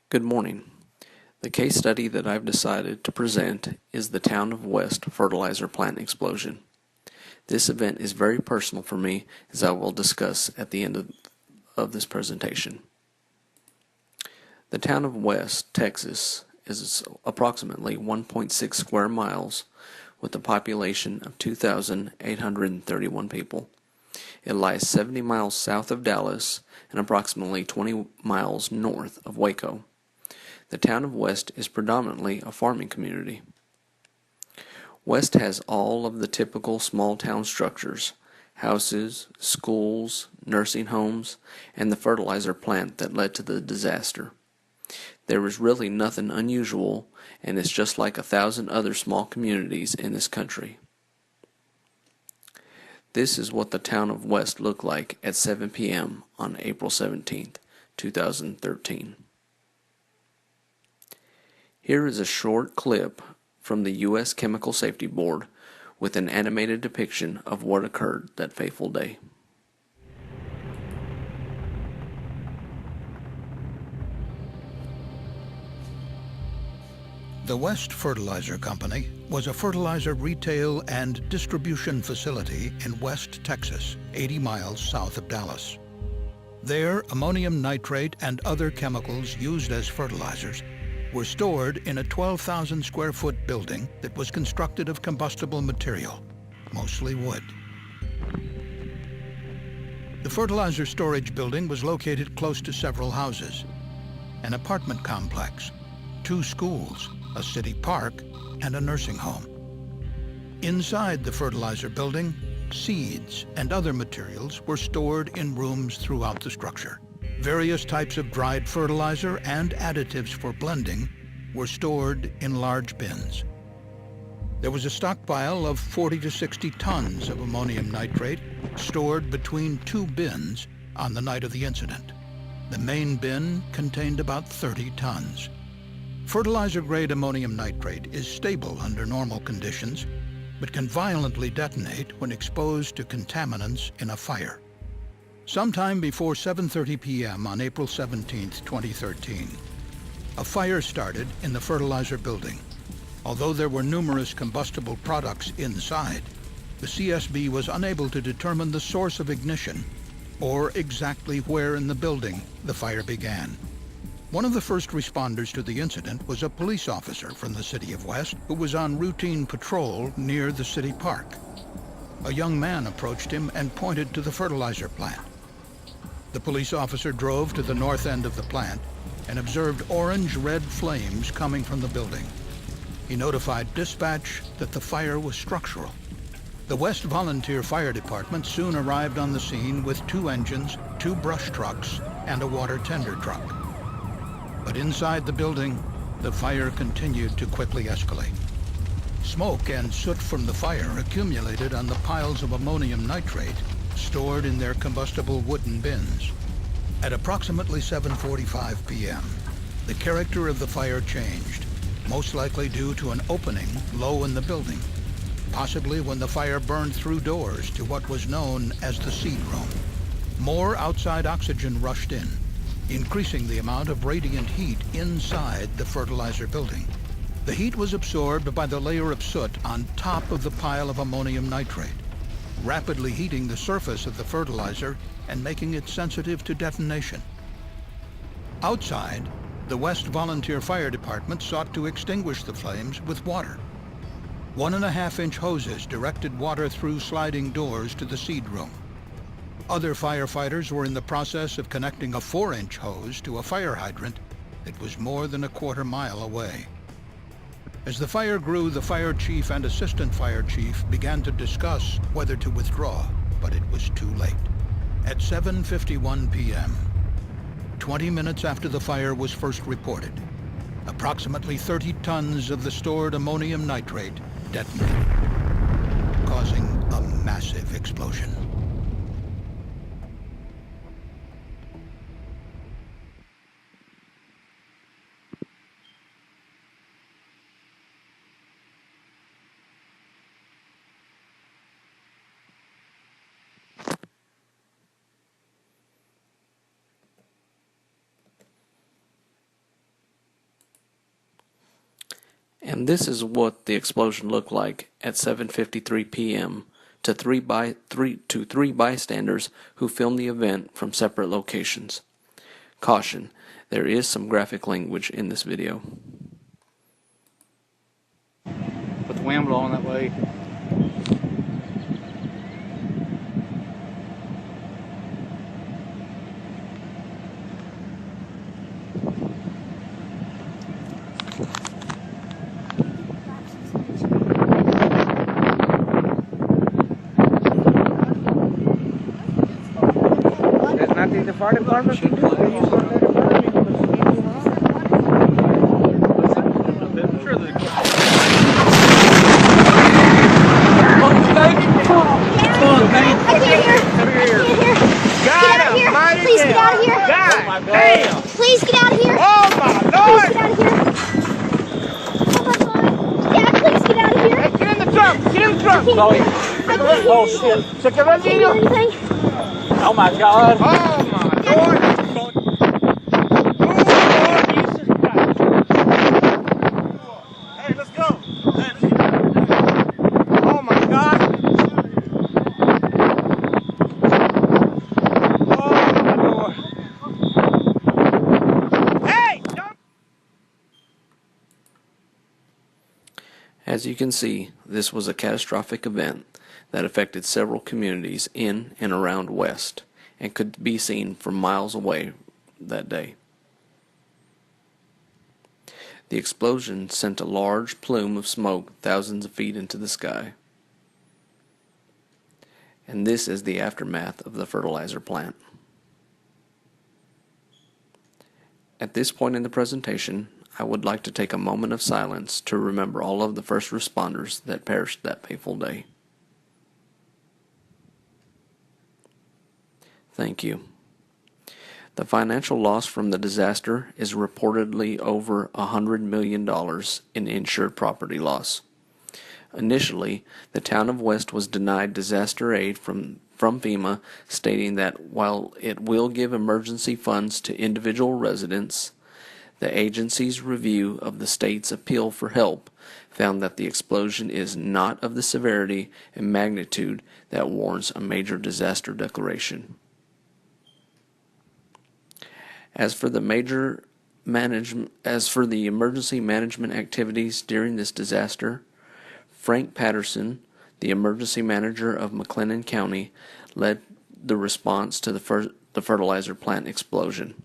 Good morning. The case study that I've decided to present is the Town of West fertilizer plant explosion. This event is very personal for me, as I will discuss at the end of this presentation. The town of West, Texas is approximately 1.6 square miles with a population of 2,831 people. It lies 70 miles south of Dallas and approximately 20 miles north of Waco. The town of West is predominantly a farming community. West has all of the typical small town structures: houses, schools, nursing homes, and the fertilizer plant that led to the disaster. There is really nothing unusual, and it's just like 1,000 other small communities in this country. This is what the town of West looked like at 7 p.m. on April 17, 2013. Here is a short clip from the U.S. Chemical Safety Board with an animated depiction of what occurred that fateful day. The West Fertilizer Company was a fertilizer retail and distribution facility in West Texas, 80 miles south of Dallas. There, ammonium nitrate and other chemicals used as fertilizers were stored in a 12,000 square foot building that was constructed of combustible material, mostly wood. The fertilizer storage building was located close to several houses, an apartment complex, 2 schools, a city park, and a nursing home. Inside the fertilizer building, seeds and other materials were stored in rooms throughout the structure. Various types of dried fertilizer and additives for blending were stored in large bins. There was a stockpile of 40 to 60 tons of ammonium nitrate stored between 2 bins on the night of the incident. The main bin contained about 30 tons. Fertilizer-grade ammonium nitrate is stable under normal conditions, but can violently detonate when exposed to contaminants in a fire. Sometime before 7:30 p.m. on April 17, 2013, a fire started in the fertilizer building. Although there were numerous combustible products inside, the CSB was unable to determine the source of ignition or exactly where in the building the fire began. One of the first responders to the incident was a police officer from the city of West who was on routine patrol near the city park. A young man approached him and pointed to the fertilizer plant. The police officer drove to the north end of the plant and observed orange-red flames coming from the building. He notified dispatch that the fire was structural. The West Volunteer Fire Department soon arrived on the scene with 2 engines, 2 brush trucks, and a water tender truck. But inside the building, the fire continued to quickly escalate. Smoke and soot from the fire accumulated on the piles of ammonium nitrate stored in their combustible wooden bins. At approximately 7:45 p.m., the character of the fire changed, most likely due to an opening low in the building, possibly when the fire burned through doors to what was known as the seed room. More outside oxygen rushed in, increasing the amount of radiant heat inside the fertilizer building. The heat was absorbed by the layer of soot on top of the pile of ammonium nitrate, rapidly heating the surface of the fertilizer and making it sensitive to detonation. Outside, the West Volunteer Fire Department sought to extinguish the flames with water. 1.5-inch hoses directed water through sliding doors to the seed room. Other firefighters were in the process of connecting a 4-inch hose to a fire hydrant that was more than a quarter mile away. As the fire grew, the fire chief and assistant fire chief began to discuss whether to withdraw, but it was too late. At 7:51 p.m., 20 minutes after the fire was first reported, approximately 30 tons of the stored ammonium nitrate detonated, causing a massive explosion. And this is what the explosion looked like at 7:53 p.m. to three bystanders who filmed the event from separate locations. Caution, there is some graphic language in this video. With the wind blowing that way. There's nothing the fire department can do. They use one letter. Please get out of here. God damn! Please get out of here. Oh my Please lord! get out of here. Oh my God. Dad, please get out of here. Hey, get in the trunk! Get in the trunk! Chloe. Oh shit! Se quedó el Can you niño? do anything? Oh my god! Oh my lord! Hey, let's go! Oh my god! As you can see, this was a catastrophic event that affected several communities in and around West and could be seen from miles away that day. The explosion sent a large plume of smoke thousands of feet into the sky. And this is the aftermath of the fertilizer plant. At this point in the presentation, I would like to take a moment of silence to remember all of the first responders that perished that fateful day. Thank you. The financial loss from the disaster is reportedly over $100 million in insured property loss. Initially, the town of West was denied disaster aid from FEMA, stating that while it will give emergency funds to individual residents, the agency's review of the state's appeal for help found that the explosion is not of the severity and magnitude that warrants a major disaster declaration. As for the emergency management activities during this disaster, Frank Patterson, the emergency manager of McLennan County, led the response to the fertilizer plant explosion.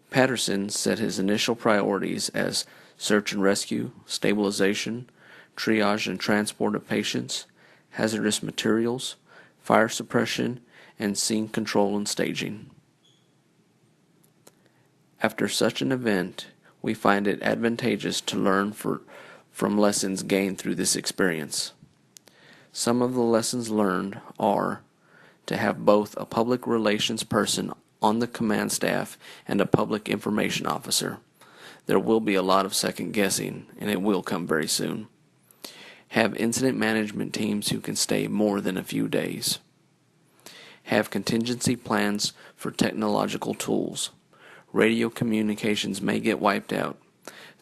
Patterson set his initial priorities as search and rescue, stabilization, triage and transport of patients, hazardous materials, fire suppression, and scene control and staging. After such an event, we find it advantageous to learn from lessons gained through this experience. Some of the lessons learned are to have both a public relations person on the command staff and a public information officer. There will be a lot of second guessing, and it will come very soon. Have incident management teams who can stay more than a few days. Have contingency plans for technological tools. Radio communications may get wiped out.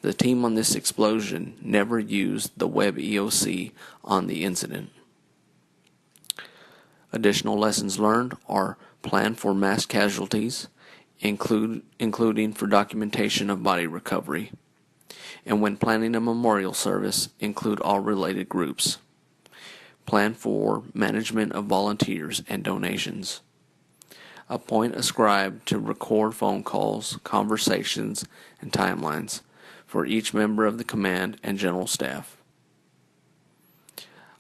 The team on this explosion never used the web EOC on the incident. Additional lessons learned are plan for mass casualties, including for documentation of body recovery. And when planning a memorial service, include all related groups. Plan for management of volunteers and donations. Appoint a scribe to record phone calls, conversations, and timelines for each member of the command and general staff.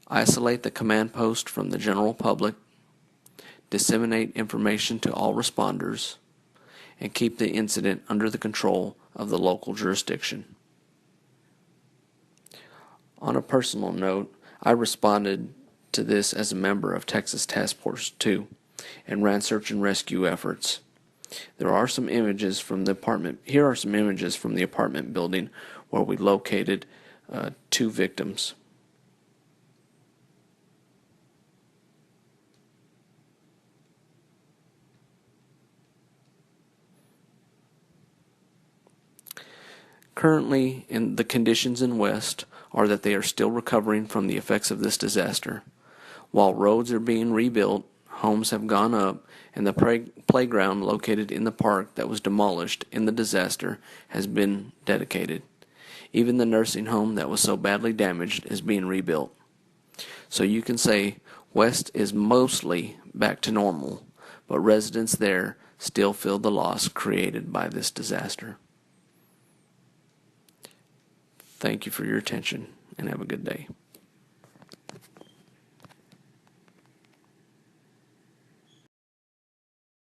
Isolate the command post from the general public. Disseminate information to all responders, and keep the incident under the control of the local jurisdiction. On a personal note, I responded to this as a member of Texas Task Force 2 and ran search and rescue efforts. Here are some images from the apartment building where we located 2 victims. Currently, the conditions in West are that they are still recovering from the effects of this disaster. While roads are being rebuilt, homes have gone up, and the playground located in the park that was demolished in the disaster has been dedicated. Even the nursing home that was so badly damaged is being rebuilt. So you can say West is mostly back to normal, but residents there still feel the loss created by this disaster. Thank you for your attention, and have a good day.